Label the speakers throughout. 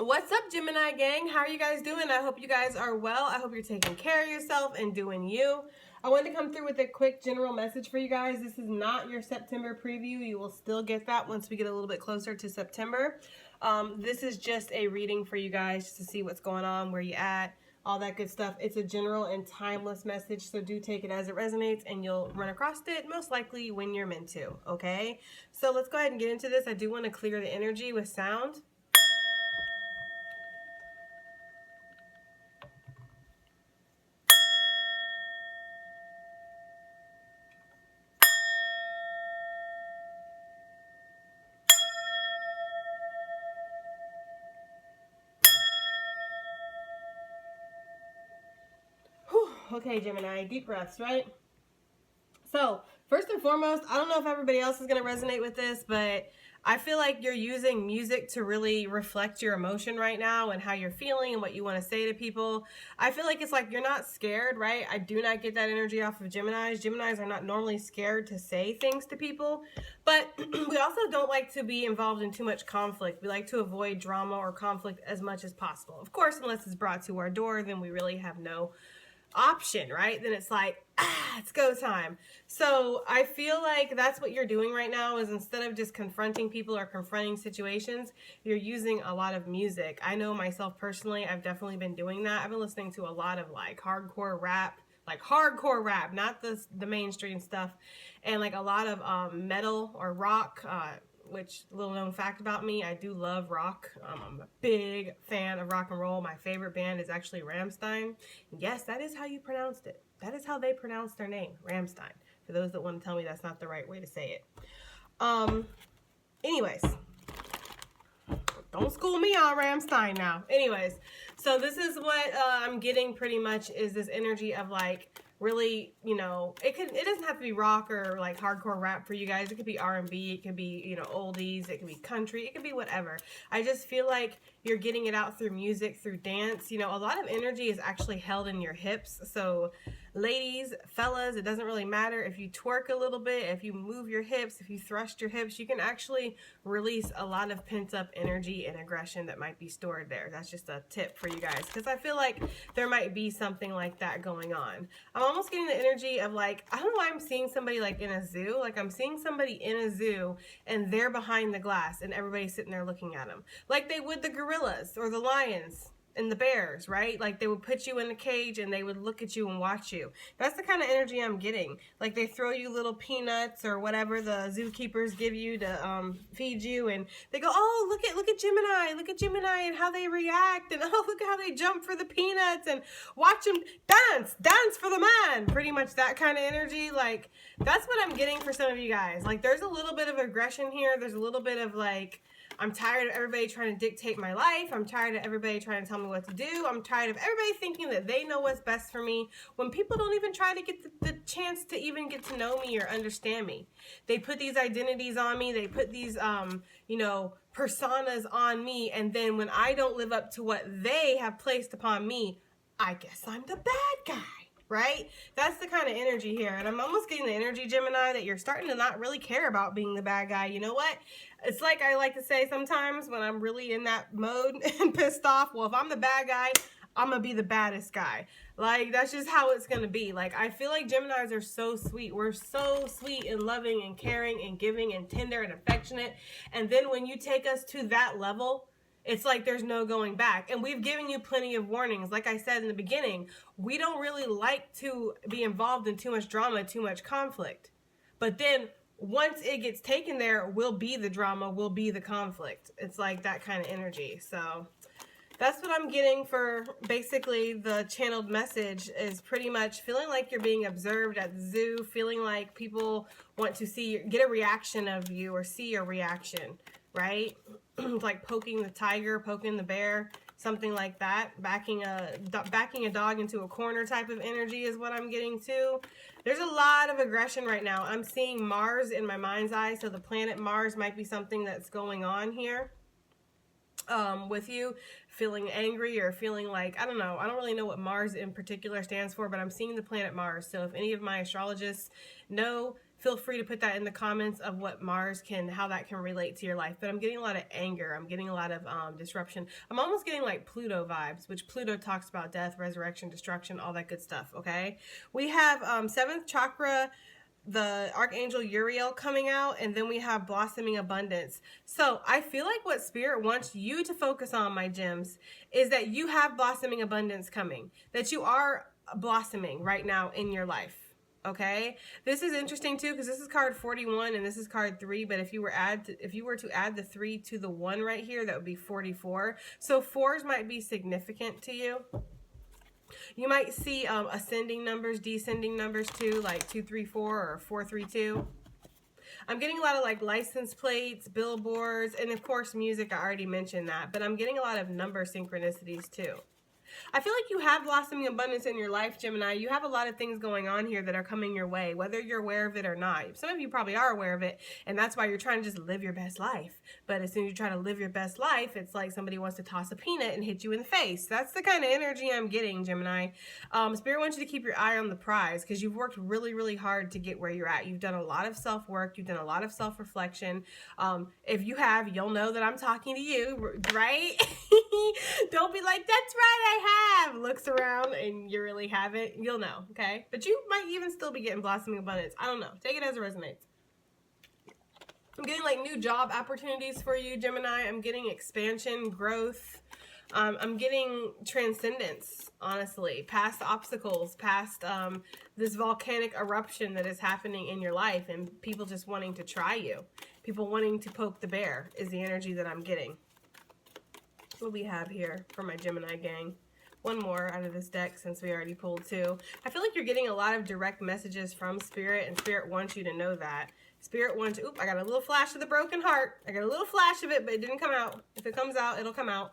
Speaker 1: What's up, Gemini gang? How are you guys doing? I hope you guys are well. I hope you're taking care of yourself and doing you. I wanted to come through with a quick general message for you guys. This is not your September preview. You will still get that once we get a little bit closer to September. This is just a reading for you guys just to see what's going on, where you at, all that good stuff. It's a general and timeless message, so do take it as it resonates, and you'll run across it most likely when you're meant to, okay? So let's go ahead and get into this. I do want to clear the energy with sound. Okay, Gemini, deep breaths, right? So, first and foremost, I don't know if everybody else is going to resonate with this, but I feel like you're using music to really reflect your emotion right now and how you're feeling and what you want to say to people. I feel like it's like you're not scared, right? I do not get that energy off of Geminis. Geminis are not normally scared to say things to people, but we also don't like to be involved in too much conflict. We like to avoid drama or conflict as much as possible. Of course, unless it's brought to our door, then we really have no option, right? Then it's like, it's go time. So I feel like that's what you're doing right now, is instead of just confronting people or confronting situations, you're using a lot of music. I know myself personally, I've definitely been doing that. I've been listening to a lot of like hardcore rap, not the mainstream stuff, and like a lot of metal or rock, which, little known fact about me, I do love rock. I'm a big fan of rock and roll. My favorite band is actually Rammstein. Yes, that is how you pronounced it. That is how they pronounce their name, Rammstein. For those that want to tell me that's not the right way to say it. Anyways, don't school me on Rammstein now. Anyways, so this is what I'm getting pretty much, is this energy of like, really, you know, it doesn't have to be rock or like hardcore rap for you guys. It could be R&B, it could be, you know, oldies, it could be country, it could be whatever. I just feel like you're getting it out through music, through dance. You know, a lot of energy is actually held in your hips. So ladies, fellas, it doesn't really matter if you twerk a little bit, if you move your hips, if you thrust your hips, you can actually release a lot of pent-up energy and aggression that might be stored there. That's just a tip for you guys, because I feel like there might be something like that going on. I'm almost getting the energy of like, I don't know why I'm seeing somebody like in a zoo. Like I'm seeing somebody in a zoo and they're behind the glass and everybody's sitting there looking at them. Like they would the gorillas or the lions and the bears, right? Like they would put you in a cage and they would look at you and watch you. That's the kind of energy I'm getting. Like they throw you little peanuts or whatever the zookeepers give you to feed you, and they go, oh, look at Gemini and how they react, and oh, look at how they jump for the peanuts, and watch them dance for the man. Pretty much that kind of energy. Like that's what I'm getting for some of you guys. Like there's a little bit of aggression here. There's a little bit of like, I'm tired of everybody trying to dictate my life. I'm tired of everybody trying to tell me what to do. I'm tired of everybody thinking that they know what's best for me when people don't even try to get the chance to even get to know me or understand me. They put these identities on me. They put these, you know, personas on me. And then when I don't live up to what they have placed upon me, I guess I'm the bad guy. Right? That's the kind of energy here. And I'm almost getting the energy, Gemini, that you're starting to not really care about being the bad guy. You know what? It's like I like to say sometimes when I'm really in that mode and pissed off, well, if I'm the bad guy, I'm going to be the baddest guy. Like, that's just how it's going to be. Like, I feel like Geminis are so sweet. We're so sweet and loving and caring and giving and tender and affectionate. And then when you take us to that level, it's like there's no going back. And we've given you plenty of warnings. Like I said in the beginning, we don't really like to be involved in too much drama, too much conflict. But then once it gets taken there, we'll be the drama, we'll be the conflict. It's like that kind of energy. So that's what I'm getting for basically the channeled message, is pretty much feeling like you're being observed at the zoo, feeling like people want to see, get a reaction of you or see your reaction, right? Like poking the tiger, poking the bear, something like that. Backing a dog into a corner type of energy is what I'm getting too. There's a lot of aggression right now. I'm seeing Mars in my mind's eye, so the planet Mars might be something that's going on here with you, feeling angry or feeling like, I don't know, I don't really know what Mars in particular stands for, but I'm seeing the planet Mars. So if any of my astrologists know, feel free to put that in the comments of what Mars how that can relate to your life. But I'm getting a lot of anger. I'm getting a lot of disruption. I'm almost getting like Pluto vibes, which Pluto talks about death, resurrection, destruction, all that good stuff, okay? We have 7th chakra, the Archangel Uriel coming out, and then we have blossoming abundance. So I feel like what Spirit wants you to focus on, my gems, is that you have blossoming abundance coming, that you are blossoming right now in your life. Okay, this is interesting too, because this is card 41 and this is card 3, but if you were to add the 3 to the 1 right here, that would be 44. So 4s might be significant to you. You might see ascending numbers, descending numbers too, like 234 or 432. I'm getting a lot of like license plates, billboards, and of course music. I already mentioned that, but I'm getting a lot of number synchronicities too. I feel like you have blossoming abundance in your life, Gemini. You have a lot of things going on here that are coming your way, whether you're aware of it or not. Some of you probably are aware of it, and that's why you're trying to just live your best life. But as soon as you try to live your best life, it's like somebody wants to toss a peanut and hit you in the face. That's the kind of energy I'm getting, Gemini. Spirit wants you to keep your eye on the prize, because you've worked really, really hard to get where you're at. You've done a lot of self-work. You've done a lot of self-reflection. If you have, you'll know that I'm talking to you, right? Don't be like, that's right, I have. Looks around and you really haven't. You'll know, okay? But you might even still be getting blossoming abundance. I don't know. Take it as it resonates. I'm getting like new job opportunities for you, Gemini. I'm getting expansion, growth. I'm getting transcendence, honestly, past obstacles, past this volcanic eruption that is happening in your life, and people just wanting to try you. People wanting to poke the bear is the energy that I'm getting. What do we have here for my Gemini gang? One more out of this deck, since we already pulled 2. I feel like you're getting a lot of direct messages from Spirit, and Spirit wants you to know that. Spirit wants you, I got a little flash of the broken heart. I got a little flash of it, but it didn't come out. If it comes out, it'll come out.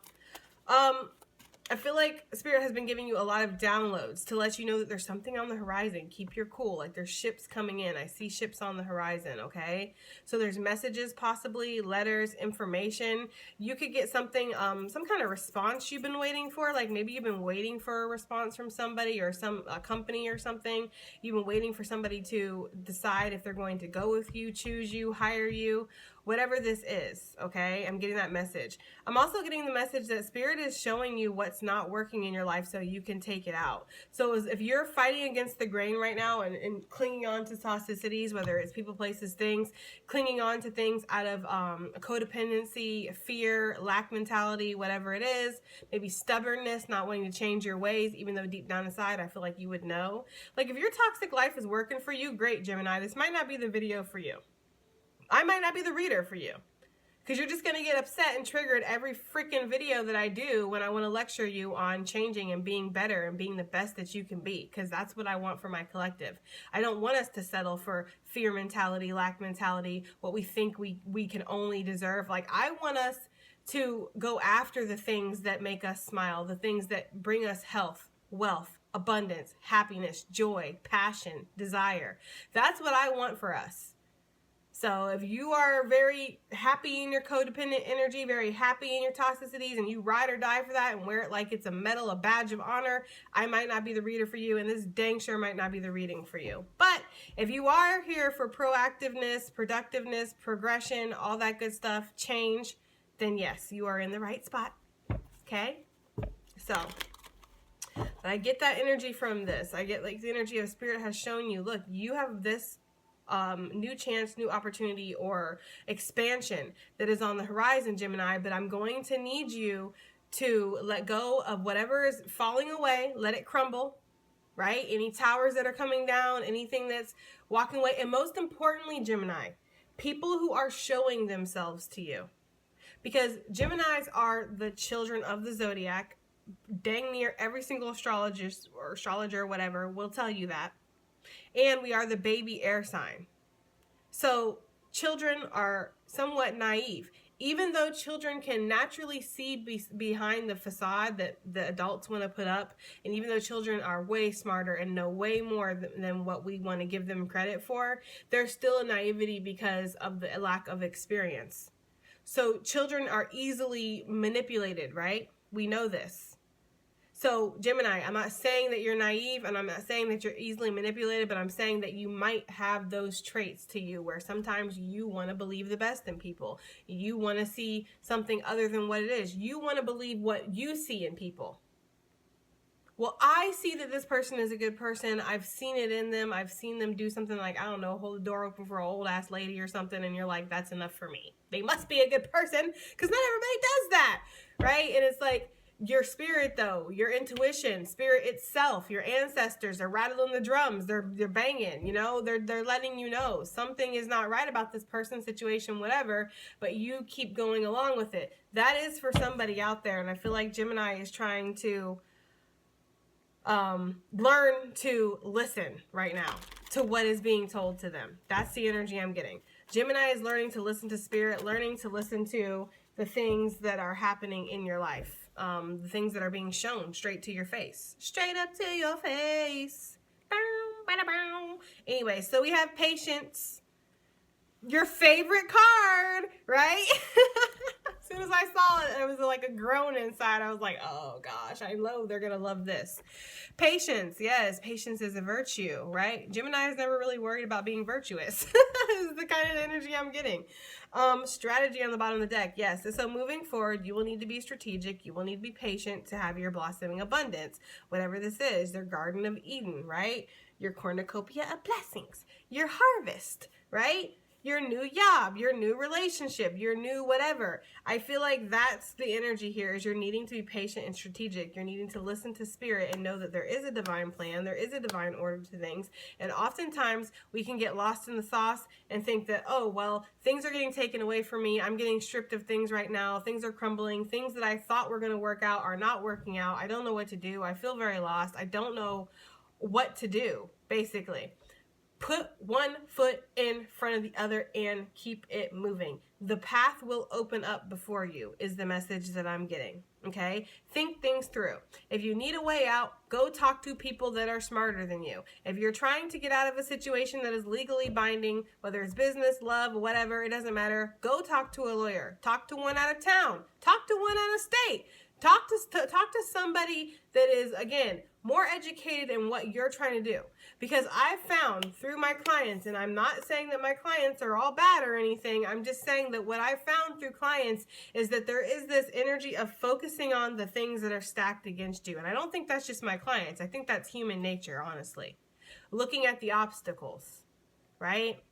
Speaker 1: I feel like Spirit has been giving you a lot of downloads to let you know that there's something on the horizon. Keep your cool. Like there's ships coming in. I see ships on the horizon, okay? So there's messages, possibly letters, information. You could get something, some kind of response you've been waiting for. Like maybe you've been waiting for a response from somebody or a company or something. You've been waiting for somebody to decide if they're going to go with you, choose you, hire you. Whatever this is, okay? I'm getting that message. I'm also getting the message that Spirit is showing you what's not working in your life so you can take it out. So if you're fighting against the grain right now and clinging on to toxicities, whether it's people, places, things, clinging on to things out of codependency, fear, lack mentality, whatever it is, maybe stubbornness, not wanting to change your ways, even though deep down inside I feel like you would know. Like if your toxic life is working for you, great, Gemini. This might not be the video for you. I might not be the reader for you, because you're just going to get upset and triggered every freaking video that I do when I want to lecture you on changing and being better and being the best that you can be, because that's what I want for my collective. I don't want us to settle for fear mentality, lack mentality, what we think we can only deserve. Like I want us to go after the things that make us smile, the things that bring us health, wealth, abundance, happiness, joy, passion, desire. That's what I want for us. So if you are very happy in your codependent energy, very happy in your toxicities, and you ride or die for that and wear it like it's a medal, a badge of honor, I might not be the reader for you, and this dang sure might not be the reading for you. But if you are here for proactiveness, productiveness, progression, all that good stuff, change, then yes, you are in the right spot. Okay? So I get that energy from this. I get like the energy of Spirit has shown you, look, you have this new chance, new opportunity, or expansion that is on the horizon, Gemini, but I'm going to need you to let go of whatever is falling away, let it crumble, right? Any towers that are coming down, anything that's walking away, and most importantly, Gemini, people who are showing themselves to you. Because Geminis are the children of the zodiac. Dang near every single astrologer or whatever will tell you that. And we are the baby air sign. So children are somewhat naive. Even though children can naturally see behind the facade that the adults want to put up, and even though children are way smarter and know way more than what we want to give them credit for, there's still a naivety because of the lack of experience. So children are easily manipulated, right? We know this. So Gemini, I'm not saying that you're naive, and I'm not saying that you're easily manipulated, but I'm saying that you might have those traits to you where sometimes you want to believe the best in people. You want to see something other than what it is. You want to believe what you see in people. Well, I see that this person is a good person. I've seen it in them. I've seen them do something like, I don't know, hold the door open for an old ass lady or something, and you're like, that's enough for me. They must be a good person, because not everybody does that, right? And it's like, your spirit, though, your intuition, spirit itself, your ancestors are rattling the drums. They're banging, you know, they're letting you know something is not right about this person, situation, whatever, but you keep going along with it. That is for somebody out there, and I feel like Gemini is trying to learn to listen right now to what is being told to them. That's the energy I'm getting. Gemini is learning to listen to spirit, learning to listen to the things that are happening in your life. The things that are being shown straight to your face. Straight up to your face. Anyway, so we have patience. Your favorite card, right? As soon as I saw it, it was like a groan inside. I was like, oh gosh, I know they're going to love this. Patience, yes, patience is a virtue, right? Gemini is never really worried about being virtuous. This is the kind of energy I'm getting. Strategy on the bottom of the deck, yes. So moving forward, you will need to be strategic. You will need to be patient to have your blossoming abundance. Whatever this is, their Garden of Eden, right? Your cornucopia of blessings, your harvest, right? Your new job, your new relationship, your new whatever. I feel like that's the energy here, is you're needing to be patient and strategic. You're needing to listen to spirit and know that there is a divine plan. There is a divine order to things. And oftentimes we can get lost in the sauce and think that, oh, well, things are getting taken away from me. I'm getting stripped of things right now. Things are crumbling. Things that I thought were going to work out are not working out. I don't know what to do. I feel very lost. I don't know what to do, basically. Put one foot in front of the other and keep it moving. The path will open up before you is the message that I'm getting, okay? Think things through. If you need a way out, go talk to people that are smarter than you. If you're trying to get out of a situation that is legally binding, whether it's business, love, whatever, it doesn't matter, go talk to a lawyer. Talk to one out of town. Talk to one out of state. Talk to somebody that is, again, more educated in what you're trying to do. Because I've found through my clients, and I'm not saying that my clients are all bad or anything, I'm just saying that what I've found through clients is that there is this energy of focusing on the things that are stacked against you. And I don't think that's just my clients. I think that's human nature, honestly. Looking at the obstacles, right?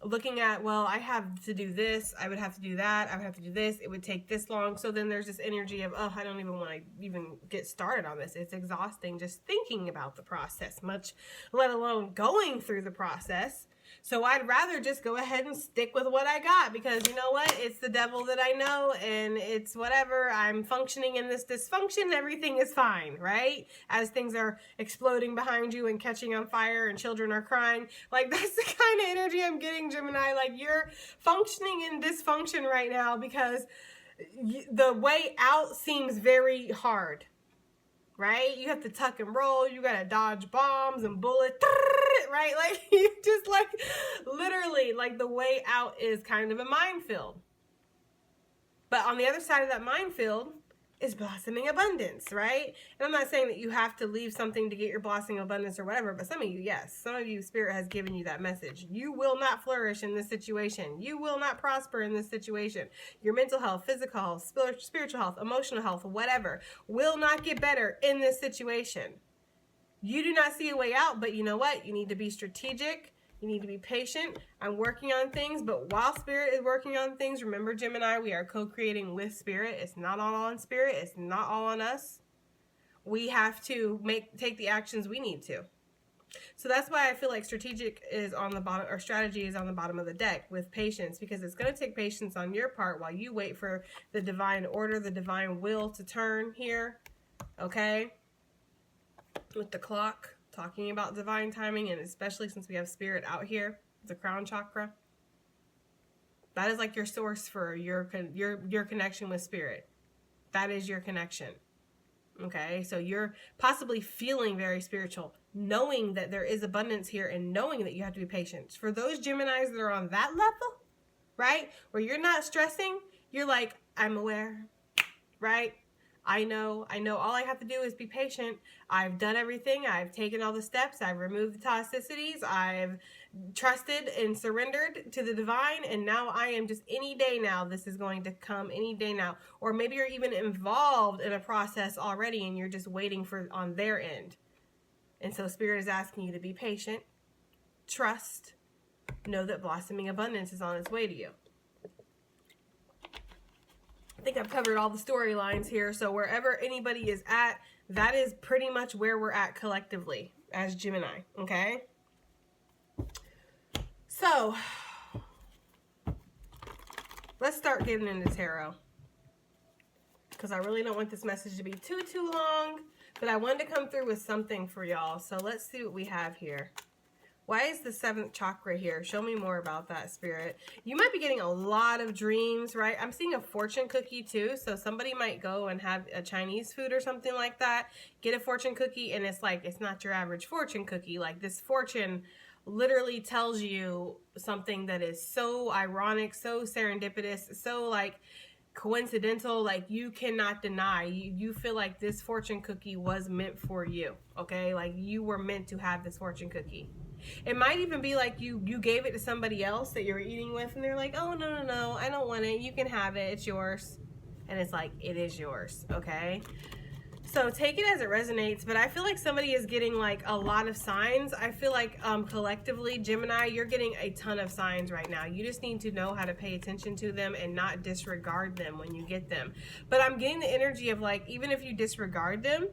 Speaker 1: Looking at, well, I have to do this, I would have to do that, I would have to do this, it would take this long. So then there's this energy of, oh, I don't even want to even get started on this. It's exhausting just thinking about the process, much let alone going through the process. So I'd rather just go ahead and stick with what I got, because you know what? It's the devil that I know, and it's whatever. I'm functioning in this dysfunction. Everything is fine, right? As things are exploding behind you and catching on fire and children are crying. Like, that's the kind of energy I'm getting, Gemini. Like, you're functioning in dysfunction right now because the way out seems very hard. Right? You have to tuck and roll. You got to dodge bombs and bullets, right? Like, you just like, literally, like, the way out is kind of a minefield. But on the other side of that minefield is blossoming abundance, right? And I'm not saying that you have to leave something to get your blossoming abundance or whatever, but some of you, yes. Some of you, Spirit has given you that message. You will not flourish in this situation. You will not prosper in this situation. Your mental health, physical health, spiritual health, emotional health, whatever, will not get better in this situation. You do not see a way out, but you know what? You need to be strategic. You need to be patient. I'm working on things, but while Spirit is working on things, remember, Gemini, we are co-creating with Spirit. It's not all on Spirit. It's not all on us. We have to take the actions we need to. So that's why I feel like strategic is on the bottom, or strategy is on the bottom of the deck with patience, because it's going to take patience on your part while you wait for the divine order, the divine will to turn here. Okay? With the clock. Talking about divine timing, and especially since we have Spirit out here, the crown chakra. That is like your source for your connection with Spirit. That is your connection. Okay, so you're possibly feeling very spiritual, knowing that there is abundance here and knowing that you have to be patient. For those Geminis that are on that level, right, where you're not stressing, you're like, I'm aware, right? I know all I have to do is be patient. I've done everything. I've taken all the steps. I've removed the toxicities. I've trusted and surrendered to the divine. And now I am just any day now. This is going to come any day now. Or maybe you're even involved in a process already and you're just waiting for on their end. And so Spirit is asking you to be patient, trust, know that blossoming abundance is on its way to you. I think I've covered all the storylines here. So wherever anybody is at, that is pretty much where we're at collectively as Gemini, okay? So let's start getting into tarot, because I really don't want this message to be too long, but I wanted to come through with something for y'all. So let's see what we have here. Why is the 7th chakra here? Show me more about that, Spirit. You might be getting a lot of dreams, right? I'm seeing a fortune cookie too. So somebody might go and have a Chinese food or something like that, get a fortune cookie, and it's like, it's not your average fortune cookie. Like, this fortune literally tells you something that is so ironic, so serendipitous, so like coincidental, like you cannot deny. You feel like this fortune cookie was meant for you, okay? Like you were meant to have this fortune cookie. It might even be like you gave it to somebody else that you were eating with, and they're like, oh, no, I don't want it. You can have it. It's yours. And it's like, it is yours, okay? So take it as it resonates, but I feel like somebody is getting like a lot of signs. I feel like collectively, Gemini, you're getting a ton of signs right now. You just need to know how to pay attention to them and not disregard them when you get them. But I'm getting the energy of like, even if you disregard them,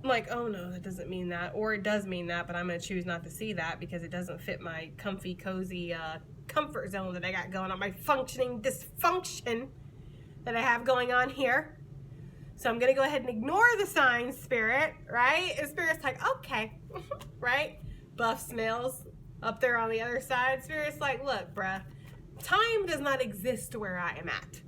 Speaker 1: like, oh no, that doesn't mean that, or it does mean that, but I'm going to choose not to see that because it doesn't fit my comfy, cozy comfort zone that I got going on, my functioning dysfunction that I have going on here. So I'm going to go ahead and ignore the signs, Spirit, right? And Spirit's like, okay, right? Buff snails up there on the other side. Spirit's like, look, bruh, time does not exist where I am at.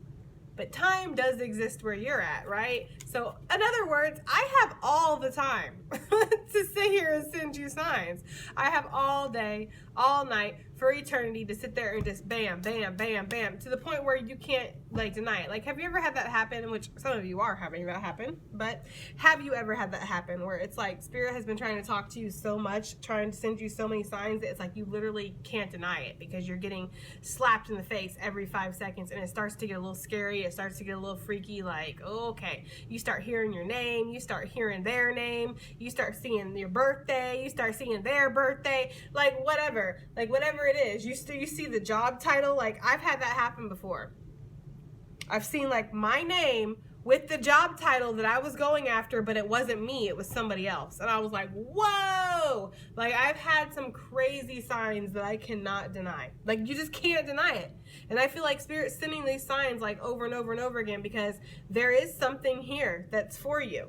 Speaker 1: But time does exist where you're at, right? So, in other words, I have all the time to sit here and send you signs. I have all day, all night, for eternity to sit there and just bam, bam, bam, bam, to the point where you can't, like, deny it. Like, have you ever had that happen, which some of you are having that happen, but have you ever had that happen where it's like Spirit has been trying to talk to you so much, trying to send you so many signs that it's like you literally can't deny it because you're getting slapped in the face every 5 seconds, and it starts to get a little scary, it starts to get a little freaky, like, oh, okay, you start hearing your name, you start hearing their name, you start seeing your birthday, you start seeing their birthday, like whatever it is. You see the job title. Like, I've had that happen before. I've seen like my name with the job title that I was going after, but it wasn't me, it was somebody else. And I was like, whoa! Like, I've had some crazy signs that I cannot deny. Like, you just can't deny it. And I feel like Spirit's sending these signs like over and over and over again because there is something here that's for you.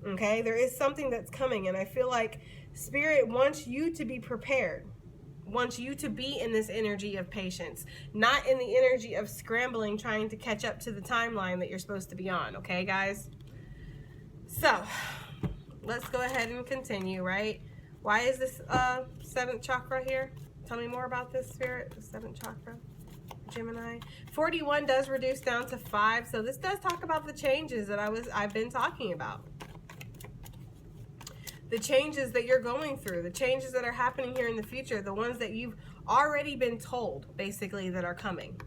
Speaker 1: Okay? There is something that's coming, and I feel like Spirit wants you to be prepared. Wants you to be in this energy of patience, not in the energy of scrambling, trying to catch up to the timeline that you're supposed to be on, okay, guys? So, let's go ahead and continue, right? Why is this 7th chakra here? Tell me more about this, Spirit, the 7th chakra, Gemini. 41 does reduce down to 5, so this does talk about the changes that I've been talking about. The changes that you're going through, the changes that are happening here in the future, the ones that you've already been told, basically, that are coming.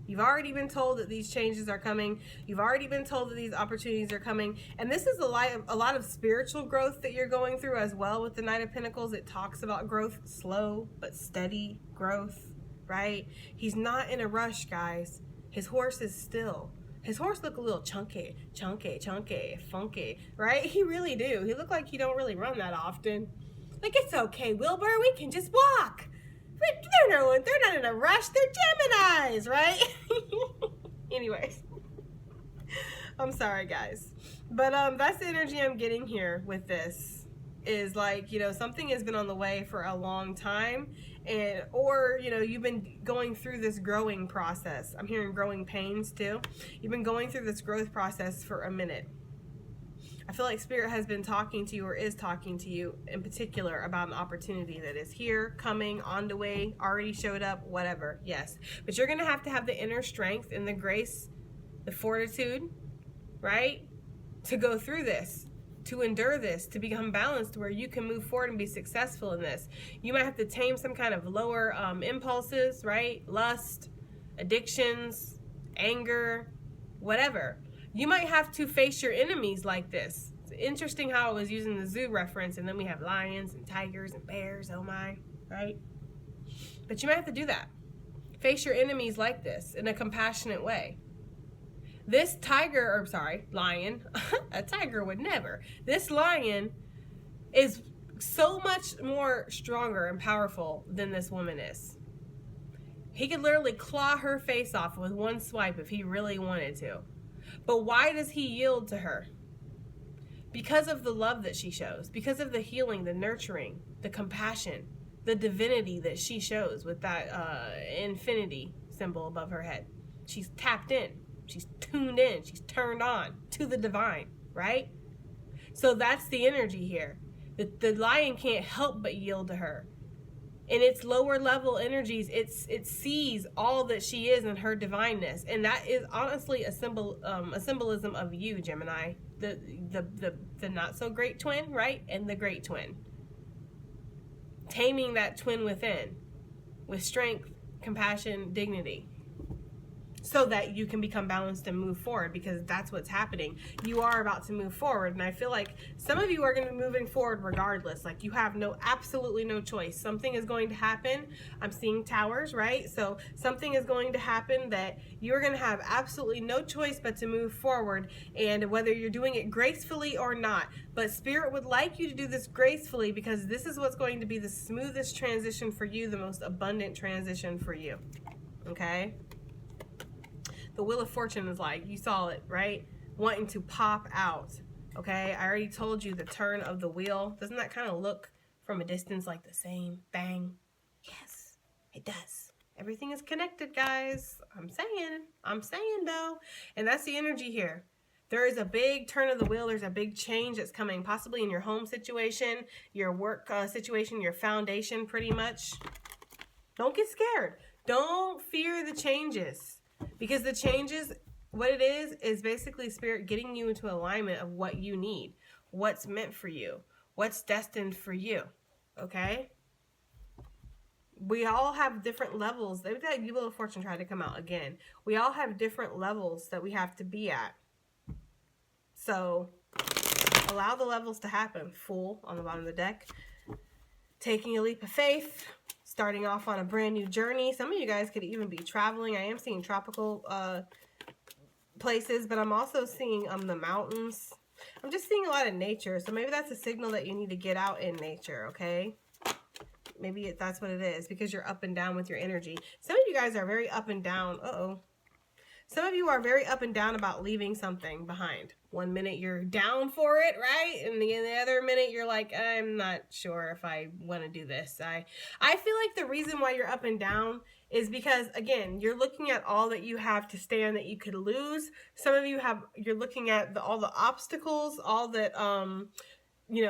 Speaker 1: You've already been told that these changes are coming. You've already been told that these opportunities are coming. And this is a lot of spiritual growth that you're going through as well with the Knight of Pentacles. It talks about growth, slow but steady growth, right? He's not in a rush, guys. His horse is still. His horse look a little chunky, funky, right? He really do. He look like you don't really run that often. Like, it's okay, Wilbur, we can just walk. They're not in a rush. They're Geminis, right? Anyways, I'm sorry, guys. But that's the energy I'm getting here with this. Is like, you know, something has been on the way for a long time, or you know, you've been going through this growing process. I'm hearing growing pains too. You've been going through this growth process for a minute. I feel like Spirit has been talking to you, or is talking to you in particular, about an opportunity that is here, coming, on the way, already showed up, whatever. Yes, but you're gonna have to have the inner strength and the grace, the fortitude, right, to go through this, to endure this, to become balanced where you can move forward and be successful in this. You might have to tame some kind of lower impulses, right? Lust, addictions, anger, whatever. You might have to face your enemies like this. It's interesting how I was using the zoo reference, and then we have lions and tigers and bears, oh my, right? But you might have to do that. Face your enemies like this in a compassionate way. This lion, a tiger would never. This lion is so much more stronger and powerful than this woman is. He could literally claw her face off with one swipe if he really wanted to. But why does he yield to her? Because of the love that she shows, because of the healing, the nurturing, the compassion, the divinity that she shows with that infinity symbol above her head. She's tapped in. She's tuned in. She's turned on to the divine, right? So that's the energy here. The lion can't help but yield to her. In its lower level energies, it sees all that she is in her divineness, and that is honestly a symbolism of you, Gemini, the not so great twin, right, and the great twin. Taming that twin within, with strength, compassion, dignity, so that you can become balanced and move forward, because that's what's happening. You are about to move forward, and I feel like some of you are going to be moving forward regardless. Like, you have absolutely no choice. Something is going to happen. I'm seeing towers, right? So something is going to happen that you're going to have absolutely no choice but to move forward, and whether you're doing it gracefully or not. But Spirit would like you to do this gracefully, because this is what's going to be the smoothest transition for you, the most abundant transition for you. Okay? The Wheel of Fortune is like, you saw it, right? Wanting to pop out, okay? I already told you the turn of the wheel. Doesn't that kind of look from a distance like the same? Bang. Yes, it does. Everything is connected, guys. I'm saying though. And that's the energy here. There is a big turn of the wheel. There's a big change that's coming, possibly in your home situation, your work situation, your foundation, pretty much. Don't get scared. Don't fear the changes. Because the changes, what it is basically Spirit getting you into alignment of what you need, what's meant for you, what's destined for you, okay? We all have different levels. Maybe that Wheel of Fortune tried to come out again. We all have different levels that we have to be at. So, allow the levels to happen. Fool on the bottom of the deck. Taking a leap of faith. Starting off on a brand new journey. Some of you guys could even be traveling. I am seeing tropical places, but I'm also seeing the mountains. I'm just seeing a lot of nature. So maybe that's a signal that you need to get out in nature, okay? Maybe that's what it is, because you're up and down with your energy. Some of you guys are very up and down. Some of you are very up and down about leaving something behind. One minute you're down for it, right? And the other minute you're like, I'm not sure if I want to do this. I feel like the reason why you're up and down is because, again, you're looking at all that you have to stand that you could lose. Some of you you're looking at all the obstacles, all that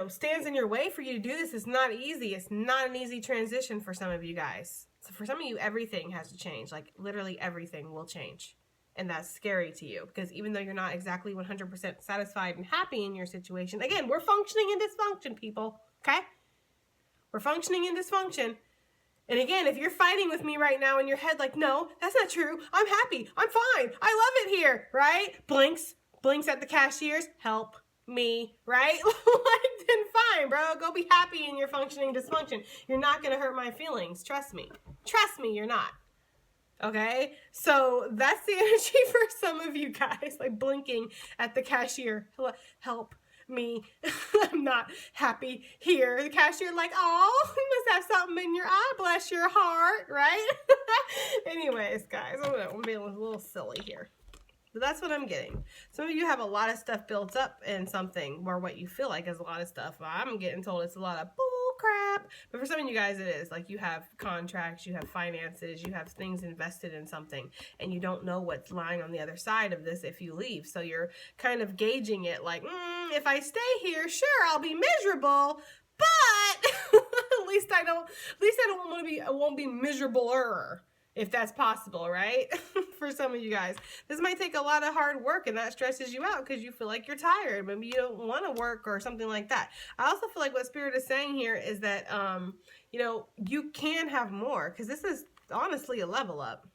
Speaker 1: stands in your way for you to do this. It's not easy. It's not an easy transition for some of you guys. So for some of you, everything has to change. Like, literally everything will change. And that's scary to you, because even though you're not exactly 100% satisfied and happy in your situation, again, we're functioning in dysfunction, people, okay? We're functioning in dysfunction. And again, if you're fighting with me right now in your head, like, no, that's not true. I'm happy. I'm fine. I love it here, right? Blinks at the cashiers. Help me, right? Like, then fine, bro. Go be happy in your functioning dysfunction. You're not going to hurt my feelings. Trust me. Trust me, you're not. Okay, so that's the energy for some of you guys, like blinking at the cashier. Help me. I'm not happy here. The cashier like, oh, you must have something in your eye. Bless your heart, right? Anyways, guys, I'm being a little silly here. But that's what I'm getting. Some of you have a lot of stuff built up in something, or what you feel like is a lot of stuff. I'm getting told it's a lot of bull crap. But for some of you guys, it is. Like, you have contracts, you have finances, you have things invested in something, and you don't know what's lying on the other side of this if you leave. So you're kind of gauging it like, if I stay here, sure, I'll be miserable, but at least I won't be miserable-er. if that's possible, right? For some of you guys, this might take a lot of hard work, and that stresses you out because you feel like you're tired. Maybe you don't want to work or something like that. I also feel like what Spirit is saying here is that, you know, you can have more, because this is honestly a level up.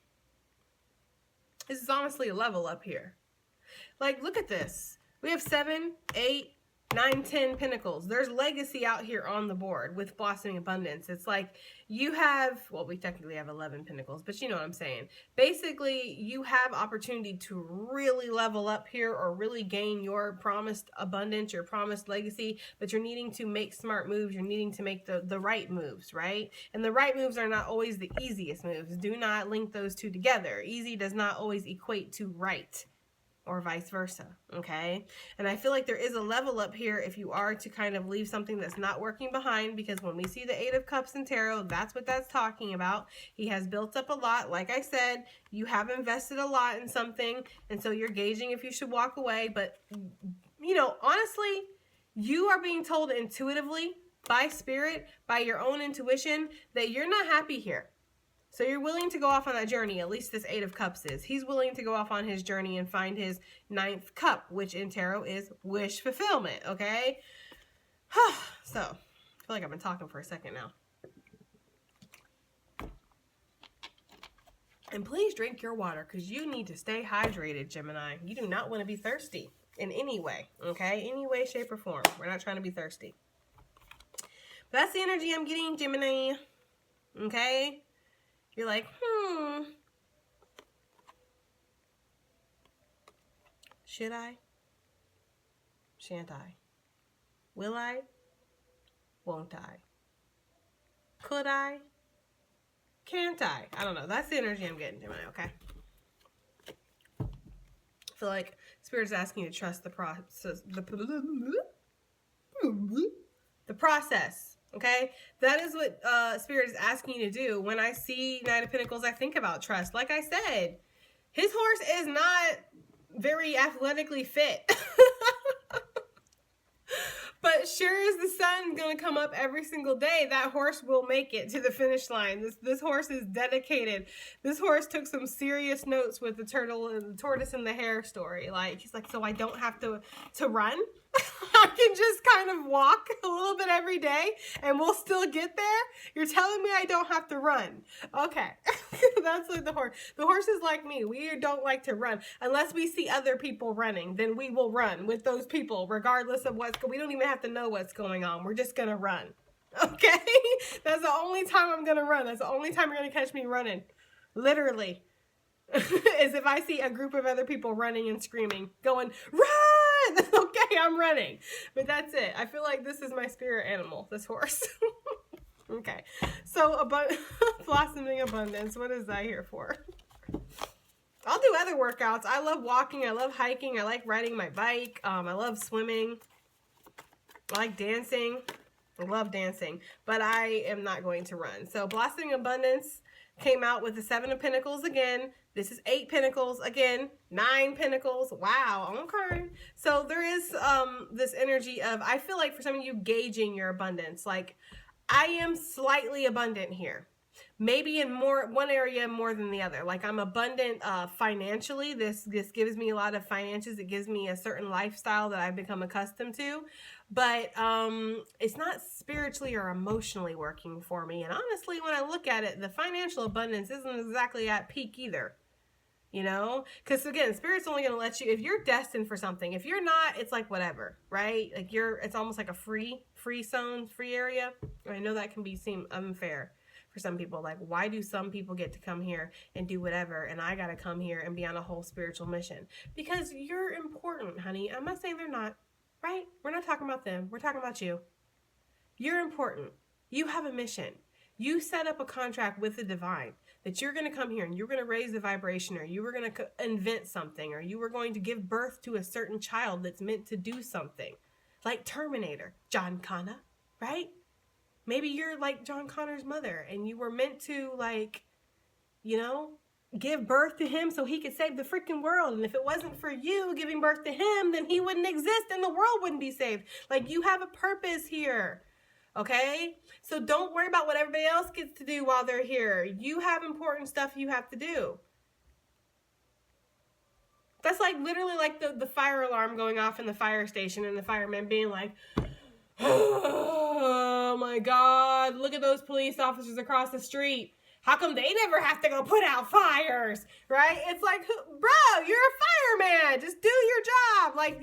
Speaker 1: This is honestly a level up here. Like, look at this. We have 7, 8, 9, 10 pentacles. There's legacy out here on the board with blossoming abundance. It's like you have, well, we technically have 11 pentacles, but you know what I'm saying. Basically, you have opportunity to really level up here or really gain your promised abundance, your promised legacy, but you're needing to make smart moves. You're needing to make the right moves, right? And the right moves are not always the easiest moves. Do not link those two together. Easy does not always equate to right, or vice versa, okay? And I feel like there is a level up here if you are to kind of leave something that's not working behind, because when we see the 8 of Cups in Tarot, that's what that's talking about. He has built up a lot. Like I said, you have invested a lot in something, and so you're gauging if you should walk away. But, you know, honestly, you are being told intuitively by Spirit, by your own intuition, that you're not happy here. So you're willing to go off on that journey, at least this 8 of Cups is. He's willing to go off on his journey and find his 9th cup, which in tarot is wish fulfillment, okay? So, I feel like I've been talking for a second now. And please drink your water, because you need to stay hydrated, Gemini. You do not want to be thirsty in any way, okay? Any way, shape, or form. We're not trying to be thirsty. But that's the energy I'm getting, Gemini, okay? You're like, should I? Shan't I? Will I? Won't I? Could I? Can't I? I don't know. That's the energy I'm getting, Gemini, okay? I feel like Spirit's asking you to trust the process. The process. Okay, that is what Spirit is asking you to do. When I see 9 of Pentacles, I think about trust. Like I said, his horse is not very athletically fit. But sure as the sun's going to come up every single day, that horse will make it to the finish line. This horse is dedicated. This horse took some serious notes with the turtle and the tortoise and the hare story. Like, he's like, so I don't have to run? I can just kind of walk a little bit every day and we'll still get there? You're telling me I don't have to run. Okay. That's like the horse is like me. We don't like to run. Unless we see other people running, then we will run with those people regardless of we don't even have to know what's going on. We're just going to run. Okay? That's the only time I'm going to run. That's the only time you're going to catch me running. Literally. Is if I see a group of other people running and screaming, going, run! Okay, I'm running. But that's it. I feel like this is my spirit animal, this horse. Okay. So, blossoming abundance. What is that here for? I'll do other workouts. I love walking. I love hiking. I like riding my bike. I love swimming. I like dancing. I love dancing. But I am not going to run. So, blossoming abundance came out with the 7 of Pentacles again. This is 8 Pentacles again. 9 Pentacles. Wow. Okay. So there is this energy of, I feel like for some of you, gauging your abundance. Like, I am slightly abundant here. Maybe in one area more than the other. Like, I'm abundant financially. This gives me a lot of finances. It gives me a certain lifestyle that I've become accustomed to. But it's not spiritually or emotionally working for me. And honestly, when I look at it, the financial abundance isn't exactly at peak either. You know? Because again, Spirit's only going to let you, if you're destined for something. If you're not, it's like whatever, right? Like it's almost like a free zone, free area. I know that can seem unfair for some people. Like, why do some people get to come here and do whatever, and I got to come here and be on a whole spiritual mission? Because you're important, honey. I'm not saying they're not, right? We're not talking about them. We're talking about you. You're important. You have a mission. You set up a contract with the divine that you're going to come here and you're going to raise the vibration, or you were going to invent something, or you were going to give birth to a certain child that's meant to do something. Like Terminator, John Connor, right? Maybe you're like John Connor's mother and you were meant to, like, you know, give birth to him so he could save the freaking world. And if it wasn't for you giving birth to him, then he wouldn't exist and the world wouldn't be saved. Like, you have a purpose here. Okay? So don't worry about what everybody else gets to do while they're here. You have important stuff you have to do. That's like literally like the fire alarm going off in the fire station and the firemen being like, oh my God, look at those police officers across the street. How come they never have to go put out fires, right? It's like, bro, you're a fireman. Just do your job. Like,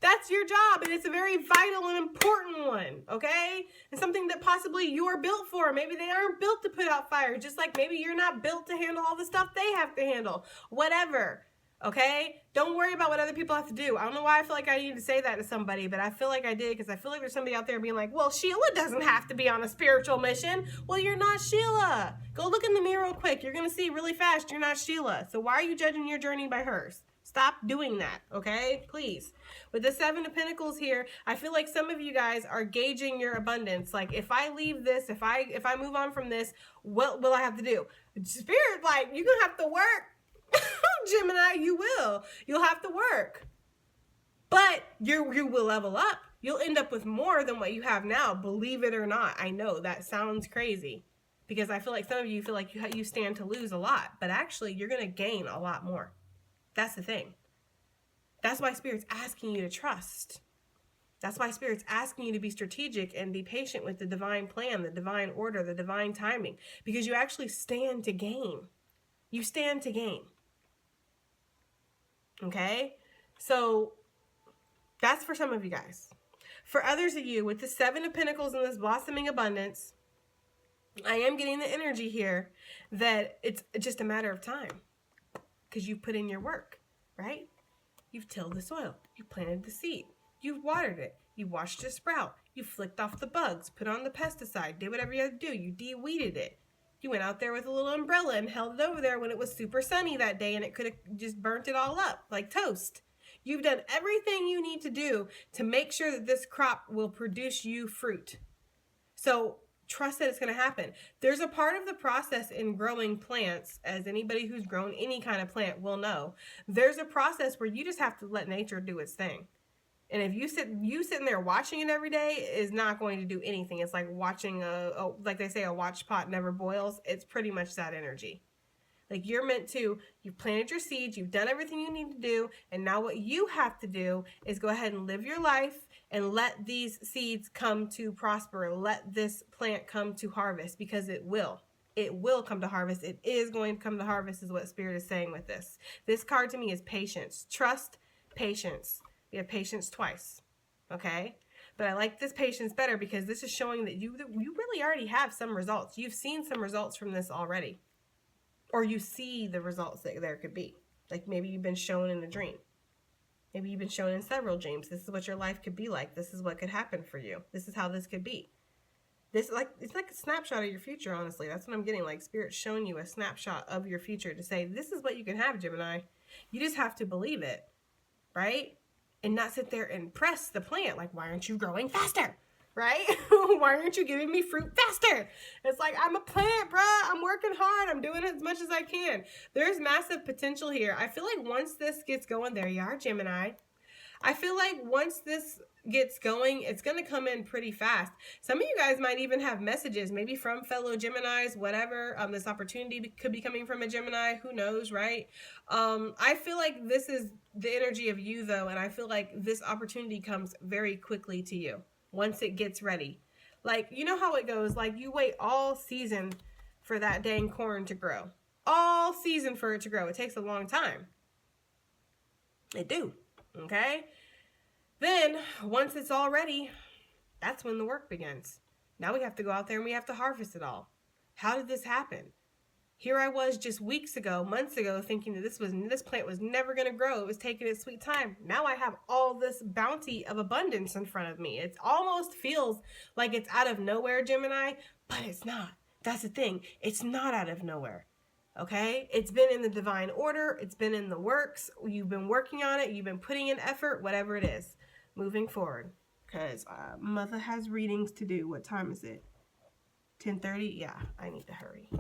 Speaker 1: that's your job, and it's a very vital and important one, okay? And something that possibly you're built for. Maybe they aren't built to put out fires, just like maybe you're not built to handle all the stuff they have to handle. Whatever. Okay? Don't worry about what other people have to do. I don't know why I feel like I need to say that to somebody, but I feel like I did because I feel like there's somebody out there being like, well, Sheila doesn't have to be on a spiritual mission. Well, you're not Sheila. Go look in the mirror real quick. You're going to see really fast you're not Sheila. So why are you judging your journey by hers? Stop doing that, okay? Please. With the Seven of Pentacles here, I feel like some of you guys are gauging your abundance. Like, if I leave this, if I move on from this, what will I have to do? Spirit, like, you're going to have to work. Gemini, you will. You'll have to work. But you will level up. You'll end up with more than what you have now, believe it or not. I know that sounds crazy because I feel like some of you feel like you stand to lose a lot, but actually you're going to gain a lot more. That's the thing. That's why Spirit's asking you to trust. That's why Spirit's asking you to be strategic and be patient with the divine plan, the divine order, the divine timing, because you actually stand to gain. You stand to gain. Okay? So that's for some of you guys. For others of you, with the Seven of Pentacles and this blossoming abundance, I am getting the energy here that it's just a matter of time because you've put in your work, right? You've tilled the soil. You planted the seed. You've watered it. You watched it sprout. You flicked off the bugs, put on the pesticide, did whatever you had to do. You de-weeded it. You went out there with a little umbrella and held it over there when it was super sunny that day and it could have just burnt it all up like toast. You've done everything you need to do to make sure that this crop will produce you fruit. So trust that it's going to happen. There's a part of the process in growing plants, as anybody who's grown any kind of plant will know, there's a process where you just have to let nature do its thing. And if you sitting there watching it every day is not going to do anything. It's like watching like they say, a watch pot never boils. It's pretty much that energy. Like you're meant to, you've planted your seeds, you've done everything you need to do, and now what you have to do is go ahead and live your life and let these seeds come to prosper. Let this plant come to harvest, because it will. It will come to harvest. It is going to come to harvest is what Spirit is saying with this. This card to me is patience. Trust, patience. We have patience twice, okay? But I like this patience better because this is showing that you really already have some results. You've seen some results from this already. Or you see the results that there could be. Like maybe you've been shown in a dream. Maybe you've been shown in several dreams. This is what your life could be like. This is what could happen for you. This is how this could be. It's like a snapshot of your future, honestly. That's what I'm getting. Like Spirit's showing you a snapshot of your future to say, this is what you can have, Gemini. You just have to believe it, right? And not sit there and press the plant. Like, why aren't you growing faster? Right? Why aren't you giving me fruit faster? It's like, I'm a plant, bruh. I'm working hard. I'm doing as much as I can. There's massive potential here. I feel like once this gets going, there you are, Gemini. I feel like once this gets going, it's going to come in pretty fast. Some of you guys might even have messages, maybe from fellow Geminis, whatever. This opportunity could be coming from a Gemini. Who knows, right? I feel like this is the energy of you, though, and I feel like this opportunity comes very quickly to you once it gets ready. Like, you know how it goes. Like, you wait all season for that dang corn to grow. All season for it to grow. It takes a long time. It do. Okay? Then, once it's all ready, that's when the work begins. Now we have to go out there and we have to harvest it all. How did this happen? Here I was just weeks ago, months ago, thinking that this plant was never going to grow. It was taking its sweet time. Now I have all this bounty of abundance in front of me. It almost feels like it's out of nowhere, Gemini, but it's not. That's the thing. It's not out of nowhere. Okay? It's been in the divine order. It's been in the works. You've been working on it. You've been putting in effort, whatever it is, moving forward. Because Mother has readings to do. What time is it? 10:30? Yeah, I need to hurry.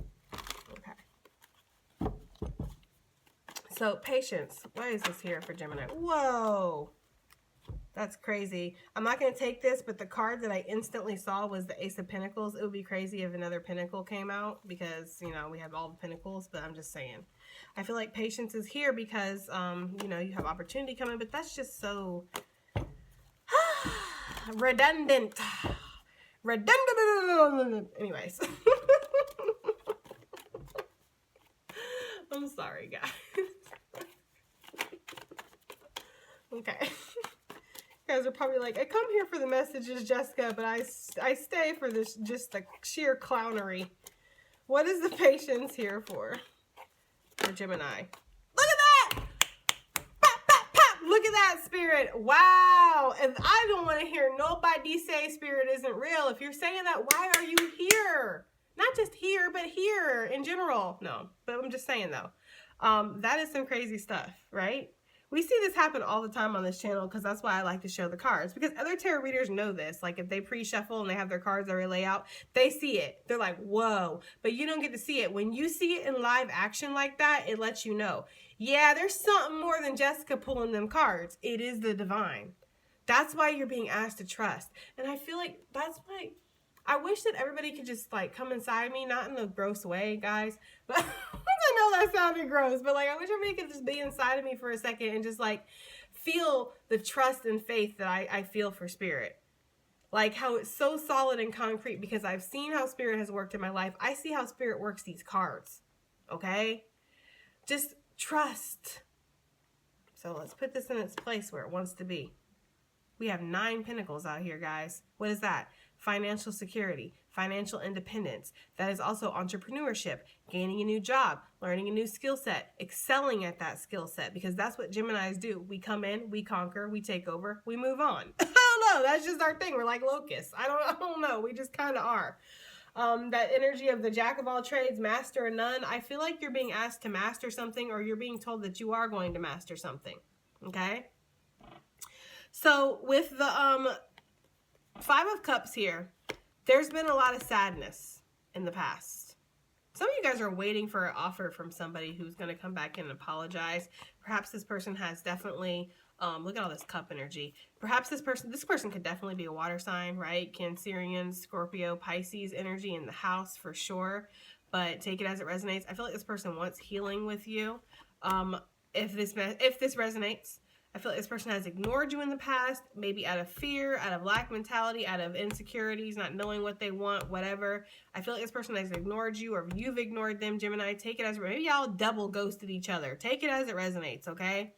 Speaker 1: Okay. So, patience. Why is this here for Gemini? Whoa. That's crazy. I'm not going to take this, but the card that I instantly saw was the Ace of Pentacles. It would be crazy if another Pentacle came out because, you know, we have all the Pentacles, but I'm just saying. I feel like patience is here because, you know, you have opportunity coming, but that's just so redundant. Redundant. Anyways. I'm sorry, guys. Okay. You guys are probably like, I come here for the messages, Jessica, but I stay for this, just the sheer clownery. What is the patience here for Gemini? Look at that! Pop, pop, pop! Look at that, Spirit. Wow. And I don't want to hear nobody say Spirit isn't real. If you're saying that, why are you here? Not just here, but here in general. No, but I'm just saying though. That is some crazy stuff, right? We see this happen all the time on this channel because that's why I like to show the cards. Because other tarot readers know this. Like if they pre-shuffle and they have their cards already laid out, they see it. They're like, whoa. But you don't get to see it. When you see it in live action like that, it lets you know. Yeah, there's something more than Jessica pulling them cards. It is the divine. That's why you're being asked to trust. And I feel like that's why I wish that everybody could just like come inside me, not in a gross way, guys. But I know that sounded gross, but like I wish everybody could just be inside of me for a second and just like feel the trust and faith that I feel for Spirit. Like how it's so solid and concrete because I've seen how Spirit has worked in my life. I see how Spirit works these cards. Okay? Just trust. So let's put this in its place where it wants to be. We have 9 pentacles out here, guys. What is that? Financial security, financial independence. That is also entrepreneurship, gaining a new job, learning a new skill set, excelling at that skill set, because that's what Geminis do. We come in, we conquer, we take over, we move on. I don't know. That's just our thing. We're like locusts. I don't know. We just kind of are. That energy of the jack of all trades, master of none. I feel like you're being asked to master something, or you're being told that you are going to master something. Okay? So with the 5 of Cups here, there's been a lot of sadness in the past. Some of you guys are waiting for an offer from somebody who's going to come back in and apologize. Perhaps this person has definitely, look at all this cup energy. Perhaps this person could definitely be a water sign, right? Cancerian, Scorpio, Pisces energy in the house for sure. But take it as it resonates. I feel like this person wants healing with you. If this resonates. I feel like this person has ignored you in the past, maybe out of fear, out of lack mentality, out of insecurities, not knowing what they want, whatever. I feel like this person has ignored you, or you've ignored them, Gemini. Take it as, maybe y'all double ghosted each other. Take it as it resonates, okay?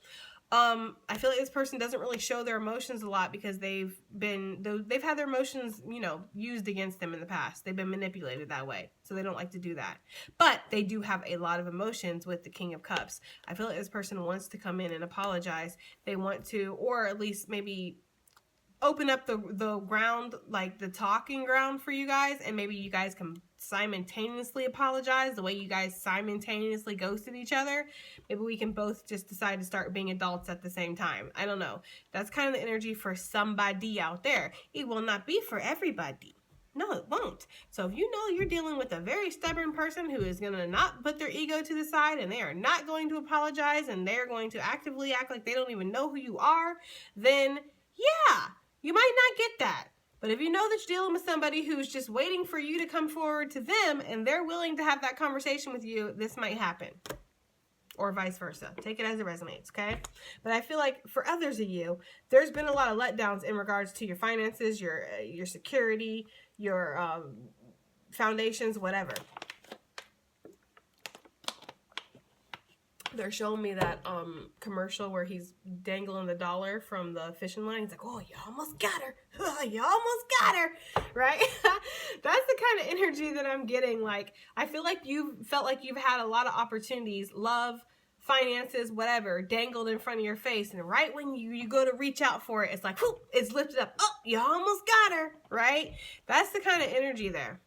Speaker 1: I feel like this person doesn't really show their emotions a lot because they've had their emotions, you know, used against them in the past. They've been manipulated that way. So they don't like to do that. But they do have a lot of emotions with the King of Cups. I feel like this person wants to come in and apologize. They want to, or at least maybe open up the ground, like the talking ground for you guys, and maybe you guys can simultaneously apologize the way you guys simultaneously ghosted each other. Maybe we can both just decide to start being adults at the same time. I don't know. That's kind of the energy for somebody out there. It will not be for everybody. No, it won't. So if you know you're dealing with a very stubborn person who is going to not put their ego to the side, and they are not going to apologize, and they're going to actively act like they don't even know who you are, then yeah, you might not get that. But if you know that you're dealing with somebody who's just waiting for you to come forward to them and they're willing to have that conversation with you, this might happen. Or vice versa. Take it as it resonates, okay? But I feel like for others of you, there's been a lot of letdowns in regards to your finances, your security, your foundations, whatever. They're showing me that commercial where he's dangling the dollar from the fishing line. He's like, oh, you almost got her. Oh, you almost got her. Right? That's the kind of energy that I'm getting. Like, I feel like you've felt like you've had a lot of opportunities, love, finances, whatever, dangled in front of your face. And right when you go to reach out for it, it's like, whoop, it's lifted up. Oh, you almost got her. Right? That's the kind of energy there.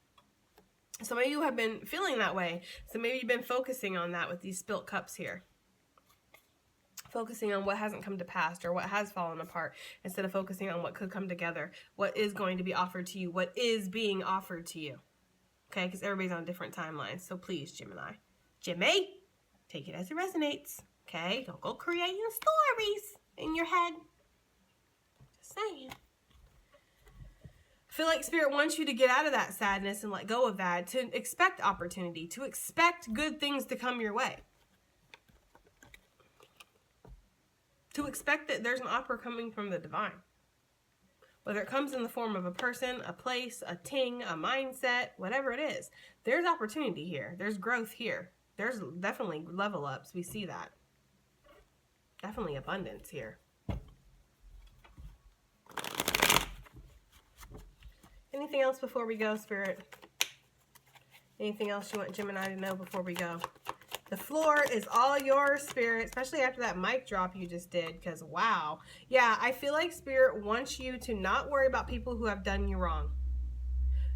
Speaker 1: Some of you have been feeling that way. So maybe you've been focusing on that with these spilt cups here. Focusing on what hasn't come to pass or what has fallen apart instead of focusing on what could come together. What is going to be offered to you. What is being offered to you. Okay, because everybody's on different timelines. So please, Gemini. Jimmy, take it as it resonates. Okay, don't go creating stories in your head. Just I feel like Spirit wants you to get out of that sadness and let go of that, to expect opportunity, to expect good things to come your way. To expect that there's an offer coming from the divine. Whether it comes in the form of a person, a place, a ting, a mindset, whatever it is, there's opportunity here. There's growth here. There's definitely level ups. We see that. Definitely abundance here. Anything else before we go, Spirit? Anything else you want Gemini to know before we go? The floor is all yours, Spirit, especially after that mic drop you just did, because wow. Yeah, I feel like Spirit wants you to not worry about people who have done you wrong.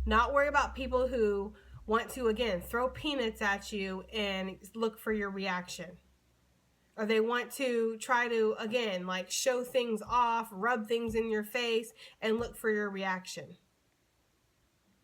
Speaker 1: Not worry about people who want to, again, throw peanuts at you and look for your reaction. Or they want to try to, again, like show things off, rub things in your face, and look for your reaction.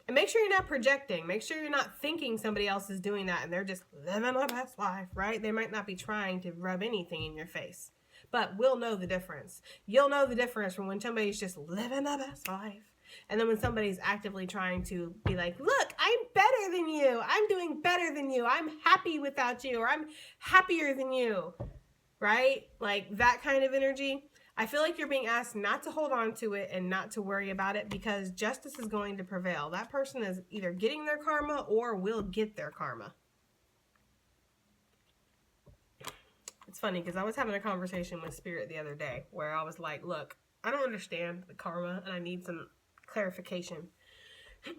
Speaker 1: And make sure you're not projecting. Make sure you're not thinking somebody else is doing that and they're just living their best life, right? They might not be trying to rub anything in your face. But we'll know the difference. You'll know the difference from when somebody's just living their best life. And then when somebody's actively trying to be like, look, I'm better than you. I'm doing better than you. I'm happy without you. Or I'm happier than you. Right? Like that kind of energy. I feel like you're being asked not to hold on to it and not to worry about it, because justice is going to prevail. That person is either getting their karma or will get their karma. It's funny because I was having a conversation with Spirit the other day where I was like, look, I don't understand the karma and I need some clarification.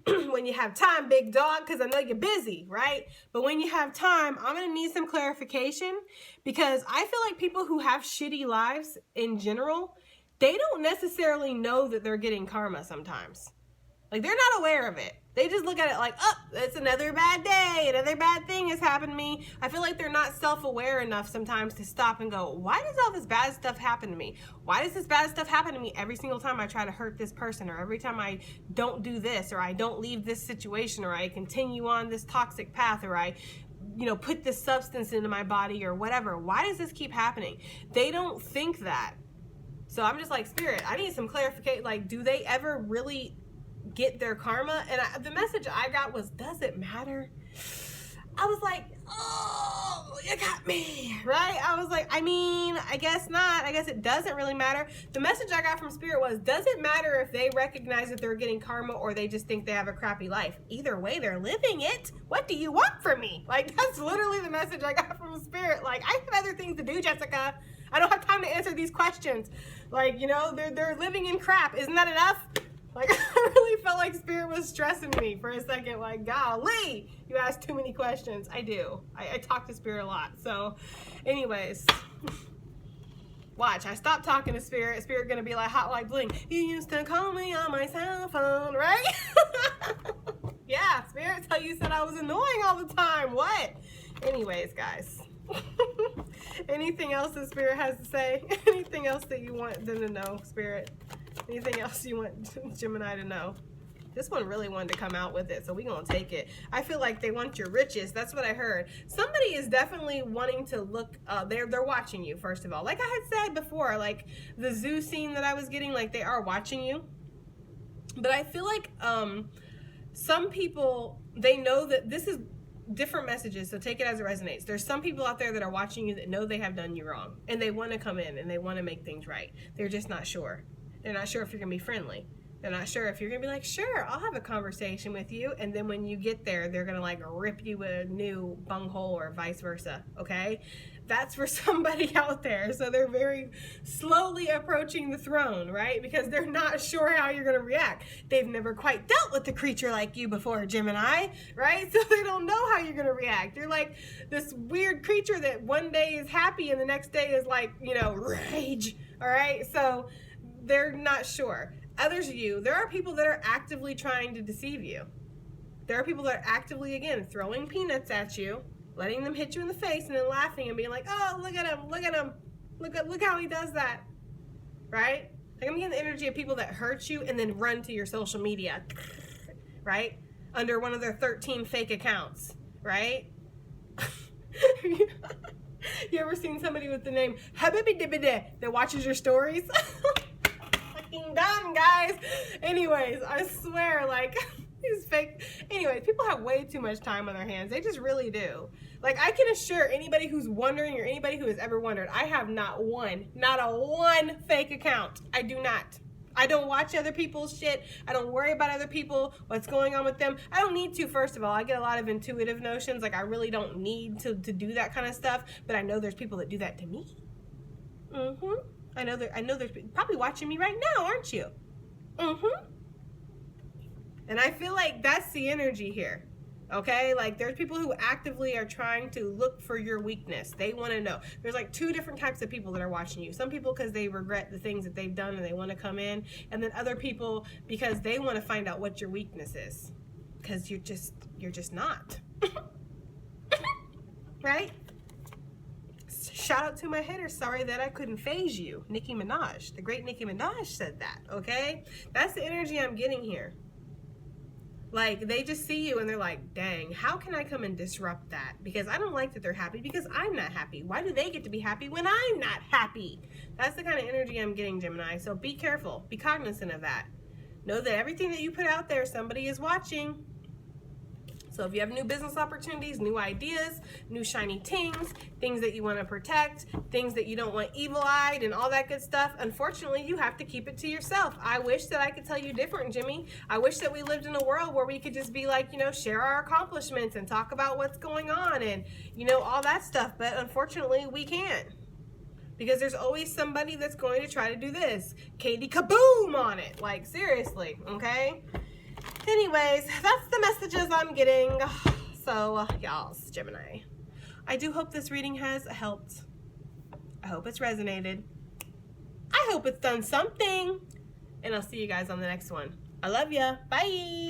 Speaker 1: When you have time, big dog, because I know you're busy, right? But when you have time, I'm going to need some clarification, because I feel like people who have shitty lives in general, they don't necessarily know that they're getting karma sometimes. Like, they're not aware of it. They just look at it like, oh, it's another bad day. Another bad thing has happened to me. I feel like they're not self-aware enough sometimes to stop and go, why does all this bad stuff happen to me? Why does this bad stuff happen to me every single time I try to hurt this person, or every time I don't do this, or I don't leave this situation, or I continue on this toxic path, or I, put this substance into my body, or whatever? Why does this keep happening? They don't think that. So I'm just like, Spirit, I need some clarification. Like, do they ever really get their karma? And the message I got was, does it matter? I was like, oh, you got me, right? I was like, I mean, I guess not. I guess it doesn't really matter. The message I got from Spirit was, does it matter if they recognize that they're getting karma or they just think they have a crappy life? Either way, they're living it. What do you want from me? Like, that's literally the message I got from Spirit. Like, I have other things to do, Jessica. I don't have time to answer these questions. Like, they're living in crap. Isn't that enough? Like, I really felt like Spirit was stressing me for a second. Like, golly, you ask too many questions. I do. I talk to Spirit a lot. So, anyways, watch. I stopped talking to Spirit. Spirit gonna be like, hot like bling. You used to call me on my cell phone, right? Yeah, Spirit tell you said I was annoying all the time. What? Anyways, guys. Anything else that Spirit has to say? Anything else that you want them to know, Spirit? Anything else you want Gemini to know? This one really wanted to come out with it, so we're going to take it. I feel like they want your riches. That's what I heard. Somebody is definitely wanting to look, they're watching you, first of all. Like I had said before, like the zoo scene that I was getting, like they are watching you. But I feel like some people, they know that this is different messages, so take it as it resonates. There's some people out there that are watching you that know they have done you wrong, and they want to come in and they want to make things right. They're just not sure. They're not sure if you're going to be friendly. They're not sure if you're going to be like, sure, I'll have a conversation with you. And then when you get there, they're going to like rip you a new bunghole or vice versa. Okay? That's for somebody out there. So they're very slowly approaching the throne, right? Because they're not sure how you're going to react. They've never quite dealt with a creature like you before, Gemini, right? So they don't know how you're going to react. You're like this weird creature that one day is happy and the next day is like, rage. All right? So they're not sure. Others of you, there are people that are actively trying to deceive you. There are people that are actively, again, throwing peanuts at you, letting them hit you in the face, and then laughing and being like, oh, look at him, look how he does that, right? Like, I'm getting the energy of people that hurt you and then run to your social media, right? Under one of their 13 fake accounts, right? You ever seen somebody with the name Habibi that watches your stories? fucking dumb, guys. Anyways, I swear, like, these fake... Anyways, people have way too much time on their hands. They just really do. Like, I can assure anybody who's wondering or anybody who has ever wondered, I have not a one fake account. I do not. I don't watch other people's shit. I don't worry about other people, what's going on with them. I don't need to, first of all. I get a lot of intuitive notions. Like, I really don't need to do that kind of stuff. But I know there's people that do that to me. I know there's probably watching me right now, aren't you? And I feel like that's the energy here. Okay, like there's people who actively are trying to look for your weakness. They want to know. There's like two different types of people that are watching you. Some people because they regret the things that they've done and they want to come in, and then other people because they want to find out what your weakness is, because you're just not. Right? Shout out to my haters. Sorry that I couldn't phase you. Nicki Minaj, the great Nicki Minaj said that. Okay, that's the energy I'm getting here. Like, they just see you and they're like, dang, how can I come and disrupt that? Because I don't like that they're happy because I'm not happy. Why do they get to be happy when I'm not happy? That's the kind of energy I'm getting, Gemini. So be careful. Be cognizant of that. Know that everything that you put out there, somebody is watching. So if you have new business opportunities, new ideas, new shiny things that you want to protect, things that you don't want evil-eyed and all that good stuff, unfortunately, you have to keep it to yourself. I wish that I could tell you different, Jimmy. I wish that we lived in a world where we could just be like, you know, share our accomplishments and talk about what's going on and, you know, all that stuff. But unfortunately, we can't. Because there's always somebody that's going to try to do this. Katy, KABOOM on it. Like, seriously, okay? Anyways, that's the messages I'm getting. So, y'all, Gemini, I do hope this reading has helped. I hope it's resonated. I hope it's done something. And I'll see you guys on the next one. I love ya. Bye.